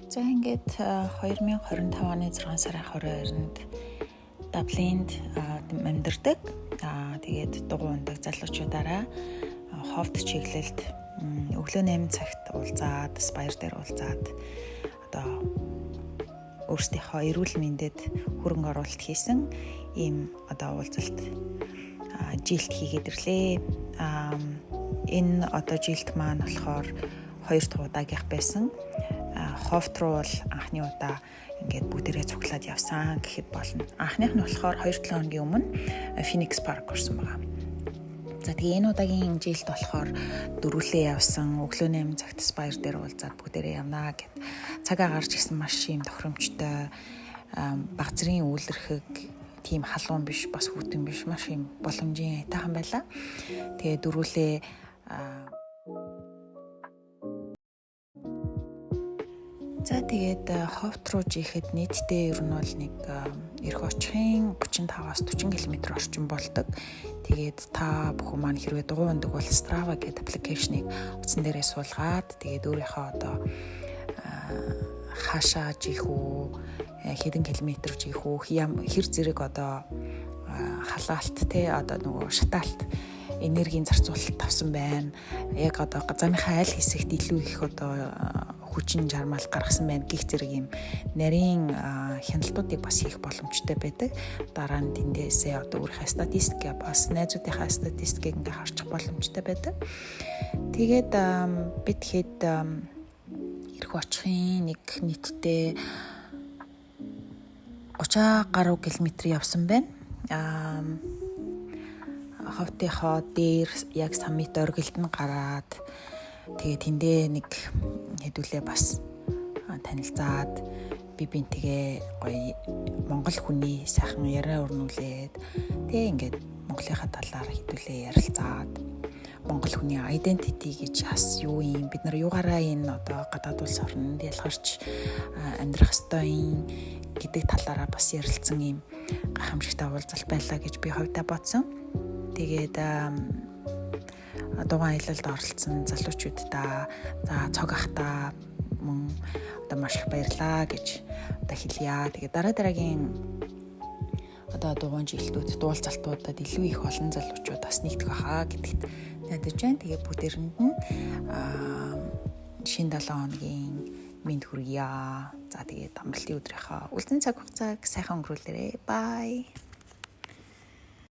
За ингээд 2025 оны 6 сарын 22-нд Даблинд амьдардаг. Тэгээд дугуй ундаг залуучуудаараа ховд чиглэлд өглөө 8 цагт уулзаад, баяр дээр уулзаад одоо өөрсдийнхөө эрүүл мэндэд хөрөнгө оруулалт хийсэн ийм одоо уулзалт жилд хийгээд ирлээ. Энэ одоо жилд маань болохоор 2 дахь удаагийнх байсан. Ховд руу бол анхны удаа ингээд бүгдээрээ цуглаад явсан гэхэд болно. Анхных нь болохоор 2-7 хоногийн өмнө Phoenix Park орсон байгаа. За тэгээ энэ удаагийн жилд болохоор дөрвөлээ явсан. Өглөө 8 цагт баяр дээр уулзаад бүгдээрээ явнаа гэд цагаа гарч ирсэн маш юм тохиромжтой баг зэргийн үйлэрхэг тийм халуун биш бас хүйтэн биш маш юм боломжийн айтайхан байлаа. Тэгээ дөрвөлээ за тэгээд ховд руу жихэд нийтдээ ер нь бол нэг эрх очихын 35-аас 40 км орчим болдог. Тэгээд та бүхэн маань хэрвээ дугуй ундаг бол Strava гэдэг аппликейшнийг утсан дээрээ суулгаад тэгээд өөрийнхөө одоо хаашаа жих үү, хэдэн километр жих үү, хэр зэрэг одоо халаалт те одоо нөгөө шатаалт энергийн зарцуулалт тавсан байна. Яг одоо замынхаа аль хэсэгт илүү их одоо хүчин жармал гаргасан байна гэх зэрэг юм нарийн хяналтуудыг бас хийх боломжтой байдаг. Дараа нь тэндээсээ одоо өөрийнхөө статистик бас найзуудынхаа статистикийг ингээ харчих боломжтой байдаг. Тэгээд бид хэд эрх очихын нэг нийтдээ 30 гаруй километр явсан байна. Ховдынхоо дээр яг саммит оргилд нь гараад тэгээ тэндээ нэг хэдүүлээ бас танилцаад бинтгээ гоё монгол хүний сайхан яриа өрнүүлээд тэгээ ингээд Монголынхаа талаар хэдүүлээ ярилцаад монгол хүний identity гэж бас юу юм, бид нар юугаараа энэ одоо гадаад улс орнд ялгарч амьдрах ёстой юм гэдэг талаараа бас ярилцсан юм гайхамшигтай уулзалт байлаа гэж би хувьдаа бодсон. Тэгээд дугаан аялалд оролцсон залуучуудаа за цог ахта мөн одоо маш их баярлаа гэж одоо хэлье. Тэгээд дараагийн одоо дугуйн жилтүүд дуулзалтуудад илүү их олон залуучууд бас нэгдэх байхаа гэдэгт найдаж байна. Тэгээд бүгдээрэнд нь шинэ 7 хоногийн мэнд хүргье. За тэгээд амралтын өдрийнхөө үлдэн цаг хугацааг сайхан өнгөрүүлээрэй. Bye.